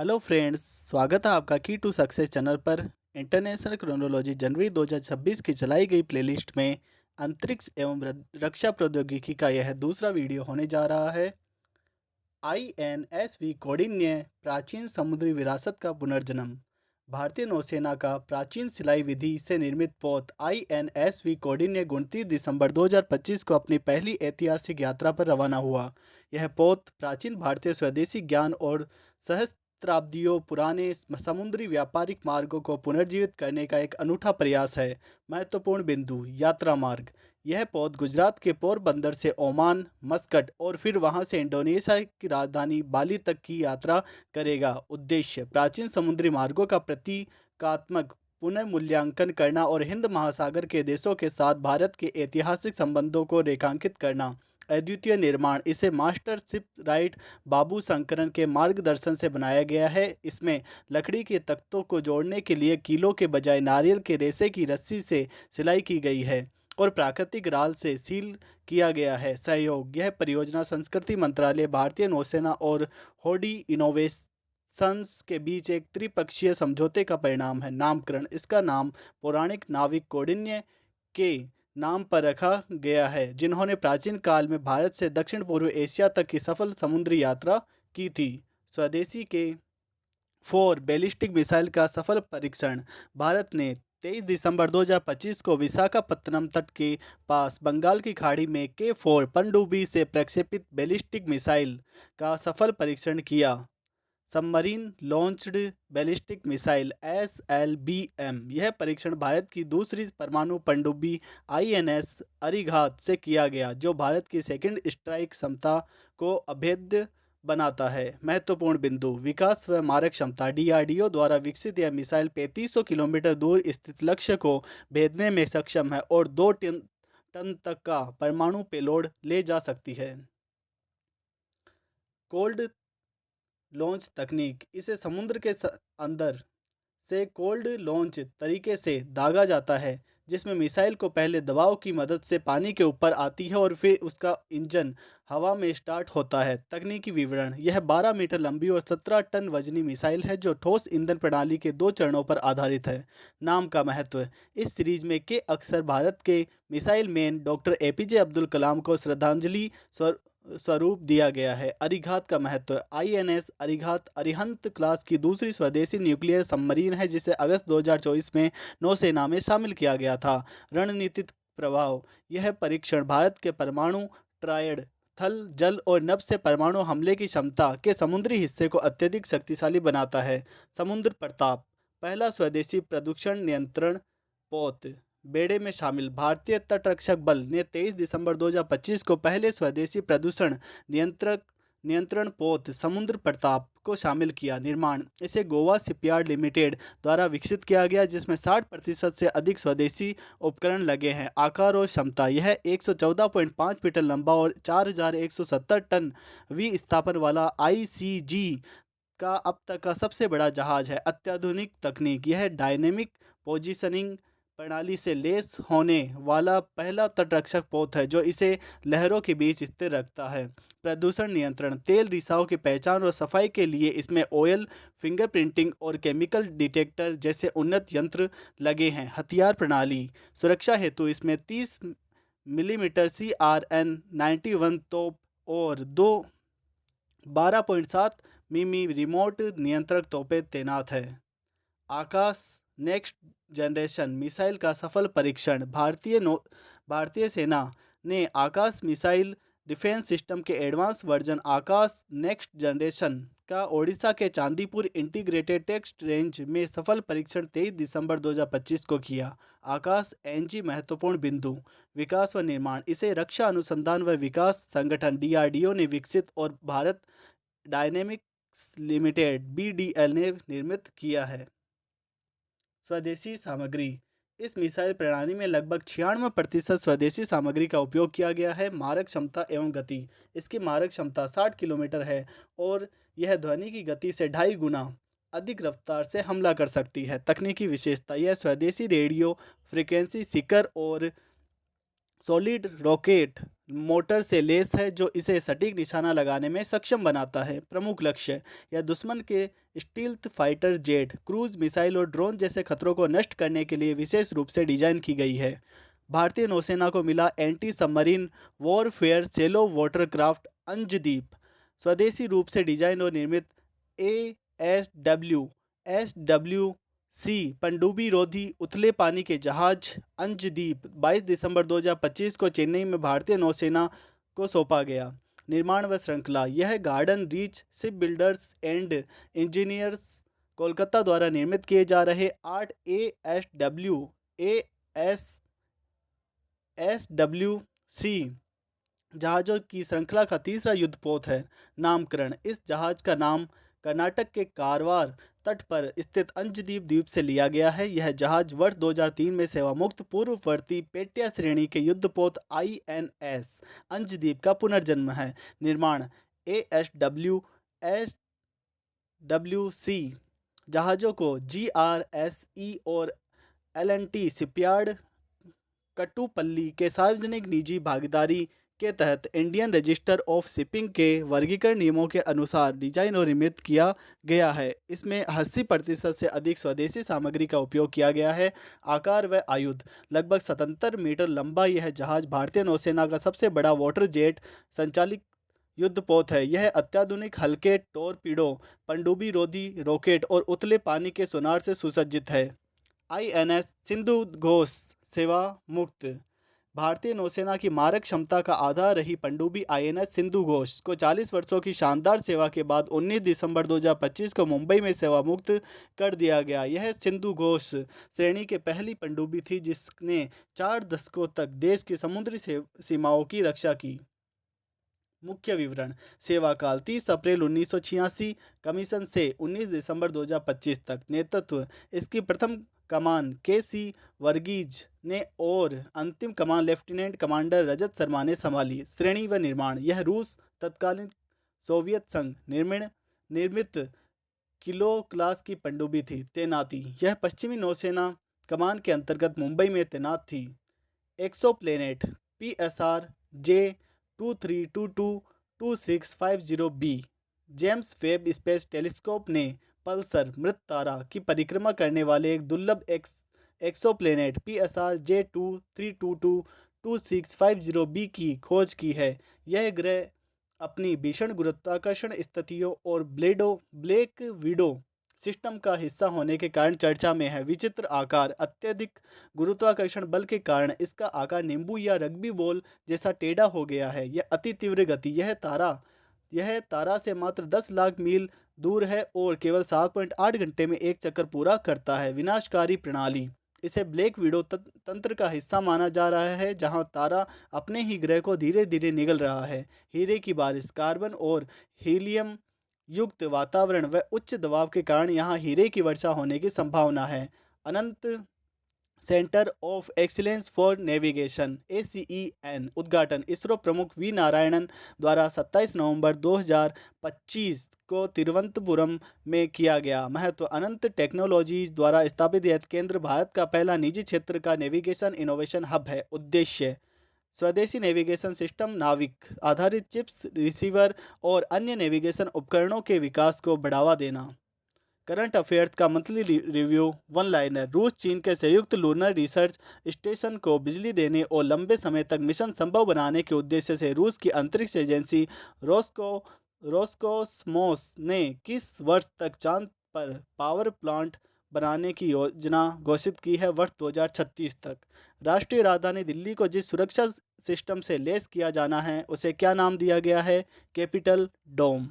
Hello friends, स्वागत है आपका की टू सक्सेस चैनल पर। इंटरनेशनल क्रोनोलॉजी जनवरी 2026 की चलाई गई प्लेलिस्ट में अंतरिक्ष एवं रक्षा प्रौद्योगिकी का यह दूसरा वीडियो होने जा रहा है। INSV कौंडिन्य प्राचीन समुद्री विरासत का पुनर्जन्म। भारतीय नौसेना का प्राचीन सिलाई विधि से निर्मित पोत INSV कौंडिन्य 29 दिसंबर 2025 को अपनी पहली ऐतिहासिक यात्रा पर रवाना हुआ। यह पोत प्राचीन भारतीय स्वदेशी ज्ञान और सहस्त्राब्दियों पुराने समुद्री व्यापारिक मार्गों को पुनर्जीवित करने का एक अनूठा प्रयास है। महत्वपूर्ण बिंदु: यात्रा मार्ग। यह पोत गुजरात के पोरबंदर से ओमान, मस्कट और फिर वहां से इंडोनेशिया की राजधानी बाली तक की यात्रा करेगा। उद्देश्य: प्राचीन समुद्री मार्गों का प्रतीकात्मक पुनर्मूल्यांकन करना और हिंद महासागर के देशों के साथ भारत के ऐतिहासिक संबंधों को रेखांकित करना। अद्वितीय निर्माण: इसे मास्टर शिप राइट बाबू शंकरन के मार्गदर्शन से बनाया गया है। इसमें लकड़ी के तख्तों को जोड़ने के लिए कीलों के बजाय नारियल के रेशे की रस्सी से सिलाई की गई है और प्राकृतिक राल से सील किया गया है। सहयोग: यह परियोजना संस्कृति मंत्रालय, भारतीय नौसेना और होडी इनोवेशंस के बीच एक त्रिपक्षीय समझौते का परिणाम है। नामकरण: इसका नाम पौराणिक नाविक कौंडिन्य के नाम पर रखा गया है, जिन्होंने प्राचीन काल में भारत से दक्षिण पूर्व एशिया तक की सफल समुद्री यात्रा की थी। स्वदेशी के 4 बैलिस्टिक मिसाइल का सफल परीक्षण। भारत ने 23 दिसंबर 2025 को विशाखापत्तनम तट के पास बंगाल की खाड़ी में K4 पनडुब्बी से प्रक्षेपित बैलिस्टिक मिसाइल का सफल परीक्षण किया। Submarine launched ballistic missile SLBM। यह परीक्षण भारत की दूसरी परमाणु पनडुब्बी INS अरिघात से किया गया, जो भारत की सेकंड स्ट्राइक क्षमता को अभेद्य बनाता है। महत्वपूर्ण बिंदु: विकास व मारक क्षमता। DRDO द्वारा विकसित यह मिसाइल 3500 किलोमीटर दूर स्थित लक्ष्य को भेदने में सक्षम है और 2 टन तक का परमाणु पेलोड ले जा सकती है। कोल्ड लॉन्च तकनीक: इसे समुद्र के अंदर से कोल्ड लॉन्च तरीके से दागा जाता है, जिसमें मिसाइल को पहले दबाव की मदद से पानी के ऊपर आती है और फिर उसका इंजन हवा में स्टार्ट होता है। तकनीकी विवरण: यह 12 मीटर लंबी और 17 टन वजनी मिसाइल है, जो ठोस ईंधन प्रणाली के 2 चरणों पर आधारित है। नाम का महत्व: इस सीरीज में के अक्सर भारत के missile man doctor APJ Abdul Kalam को श्रद्धांजलि स्वरूप दिया गया है। अरिघात का महत्व: INS अरिघात अरिहंत क्लास की दूसरी स्वदेशी न्यूक्लियर सबमरीन है, जिसे अगस्त 2024 में नौसेना में शामिल किया गया था। रणनीतिक प्रभाव: यह परीक्षण भारत के परमाणु ट्रायड थल, जल और नभ से परमाणु हमले की क्षमता के समुद्री हिस्से को अत्यधिक शक्तिशाली बनाता है। समुद्र प्रताप: पहला स्वदेशी प्रदूषण नियंत्रण पोत बेड़े में शामिल। भारतीय तटरक्षक बल ने 23 दिसंबर 2025 को पहले स्वदेशी प्रदूषण नियंत्रण पोत समुद्र प्रताप को शामिल किया। निर्माण: इसे गोवा शिपयार्ड लिमिटेड द्वारा विकसित किया गया, जिसमें 60% से अधिक स्वदेशी उपकरण लगे हैं। आकार और क्षमता: यह 114.5 मीटर लंबा और 4170 टन विस्थापन वाला ICG का अब तक का सबसे बड़ा जहाज है। अत्याधुनिक तकनीक: यह डायनेमिक पोजीशनिंग प्रणाली से लैस होने वाला पहला तटरक्षक पोत है, जो इसे लहरों के बीच स्थिर रखता है। प्रदूषण नियंत्रण: तेल रिसाव की पहचान और सफाई के लिए इसमें ऑयल फिंगरप्रिंटिंग और केमिकल डिटेक्टर जैसे उन्नत यंत्र लगे हैं। हथियार प्रणाली: सुरक्षा हेतु इसमें 30 मिलीमीटर CRN-91 तोप और 12.7 मिमी रिमोट नियंत्रक तोपें तैनात है। आकाश नेक्स्ट जनरेशन मिसाइल का सफल परीक्षण। भारतीय सेना ने आकाश मिसाइल डिफेंस सिस्टम के एडवांस वर्जन आकाश नेक्स्ट जनरेशन का ओडिशा के चांदीपुर इंटीग्रेटेड टेस्ट रेंज में सफल परीक्षण 23 दिसंबर 2025 को किया। आकाश NG महत्वपूर्ण बिंदु: विकास व निर्माण: इसे रक्षा अनुसंधान व विकास संगठन DRDO ने विकसित और भारत डायनेमिक्स लिमिटेड BDL ने निर्मित किया है। स्वदेशी सामग्री: इस मिसाइल प्रणाली में लगभग 96% स्वदेशी सामग्री का उपयोग किया गया है। मारक क्षमता एवं गति: इसकी मारक क्षमता 60 किलोमीटर है और यह ध्वनि की गति से 2.5 गुना अधिक रफ्तार से हमला कर सकती है। तकनीकी विशेषता: यह स्वदेशी रेडियो फ्रिक्वेंसी सीकर और सॉलिड रॉकेट मोटर से लैस है जो इसे सटीक निशाना लगाने में सक्षम बनाता है। प्रमुख लक्ष्य: यह दुश्मन के stealth fighter jet, cruise missile और ड्रोन जैसे खतरों को नष्ट करने के लिए विशेष रूप से डिजाइन की गई है। भारतीय नौसेना को मिला एंटी सबमरीन वॉरफेयर सेलो वाटरक्राफ्ट अंजदीप, स्वदेशी रूप से डिजाइन और निर्मित एस डब्ल्यू पनडुब्बी रोधी उथले पानी के जहाज अंजदीप 22 दिसंबर 2025 को चेन्नई में भारतीय नौसेना को सौंपा गया। निर्माण व श्रृंखला: यह garden reach ship builders and engineers Kolkata द्वारा निर्मित किए जा रहे 8 एस डब्ल्यू जहाज़ों की श्रृंखला का तीसरा युद्धपोत है। नामकरण: इस जहाज़ का नाम कर्नाटक के कारवार तट पर स्थित अंजदीप द्वीप से लिया गया है। यह जहाज़ वर्ष 2003 में सेवामुक्त पूर्ववर्ती पेट्या श्रेणी के युद्धपोत INS अंजदीप का पुनर्जन्म है। निर्माण: ASWC जहाज़ों को GRSE और L&T शिपयार्ड कट्टुपल्ली के सार्वजनिक निजी भागीदारी के तहत इंडियन रजिस्टर ऑफ शिपिंग के वर्गीकरण नियमों के अनुसार डिजाइन और निर्मित किया गया है। इसमें 80% से अधिक स्वदेशी सामग्री का उपयोग किया गया है। आकार व आयुध: लगभग 77 मीटर लंबा यह जहाज भारतीय नौसेना का सबसे बड़ा वाटर जेट संचालित युद्धपोत है। यह अत्याधुनिक हल्के टोरपीडो, पनडुब्बी रोधी रॉकेट और उथले पानी के सोनार से सुसज्जित है। INS सिंधु घोष सेवा मुक्त: भारतीय नौसेना की मारक क्षमता का आधार रही पनडुब्बी INS सिंधु घोष को 40 वर्षों की शानदार सेवा के बाद 19 दिसंबर 2025 को मुंबई में सेवा मुक्त कर दिया गया। यह सिंधु घोष श्रेणी की पहली पनडुब्बी थी जिसने 4 दशकों तक देश की समुद्री सीमाओं की रक्षा की। मुख्य विवरण: सेवा काल 30 अप्रैल 1986 कमीशन से 19 दिसंबर 2025 तक। नेतृत्व: इसकी प्रथम कमान KC वर्गीज ने और अंतिम कमान लेफ्टिनेंट कमांडर रजत शर्मा ने संभाली। श्रेणी व निर्माण: यह रूस तत्कालीन सोवियत संघ निर्मित किलो क्लास की पनडुब्बी थी। तैनाती: यह पश्चिमी नौसेना कमान के अंतर्गत मुंबई में तैनात थी। Exoplanet PSR J23222650B James Webb space telescope ने पल्सर मृत तारा की परिक्रमा करने वाले एक दुर्लभ एक्सोप्लेनेट PSR J23222650B की खोज की है। यह ग्रह अपनी भीषण गुरुत्वाकर्षण स्थितियों और ब्लैक विडो सिस्टम का हिस्सा होने के कारण चर्चा में है। विचित्र आकार: अत्यधिक गुरुत्वाकर्षण बल के कारण इसका आकार नींबू या रग्बी बॉल जैसा टेढ़ा हो गया है। यह अति तीव्र गति: यह तारा से मात्र 10 लाख मील दूर है और केवल 7.8 घंटे में एक चक्कर पूरा करता है। विनाशकारी प्रणाली: इसे ब्लैक विडो तंत्र का हिस्सा माना जा रहा है जहां तारा अपने ही ग्रह को धीरे धीरे निगल रहा है। हीरे की बारिश: कार्बन और हीलियम युक्त वातावरण व उच्च दबाव के कारण यहाँ हीरे की वर्षा होने की संभावना है। Anant centre of excellence for navigation ACEN उद्घाटन इसरो प्रमुख V नारायणन द्वारा 27 नवंबर 2025 को तिरुवनंतपुरम में किया गया। महत्व: अनंत टेक्नोलॉजीज द्वारा स्थापित यह केंद्र भारत का पहला निजी क्षेत्र का नेविगेशन इनोवेशन हब है। उद्देश्य: स्वदेशी नेविगेशन सिस्टम, नाविक आधारित चिप्स, रिसीवर और अन्य नेविगेशन उपकरणों के विकास को बढ़ावा देना। करंट अफेयर्स का मंथली रिव्यू वन लाइनर: रूस चीन के संयुक्त लूनर रिसर्च स्टेशन को बिजली देने और लंबे समय तक मिशन संभव बनाने के उद्देश्य से रूस की अंतरिक्ष एजेंसी रोस्कोसमोस ने किस वर्ष तक चांद पर पावर प्लांट बनाने की योजना घोषित की है? वर्ष 2036 तक। राष्ट्रीय राजधानी दिल्ली को जिस सुरक्षा सिस्टम से लैस किया जाना है उसे क्या नाम दिया गया है? कैपिटल डोम।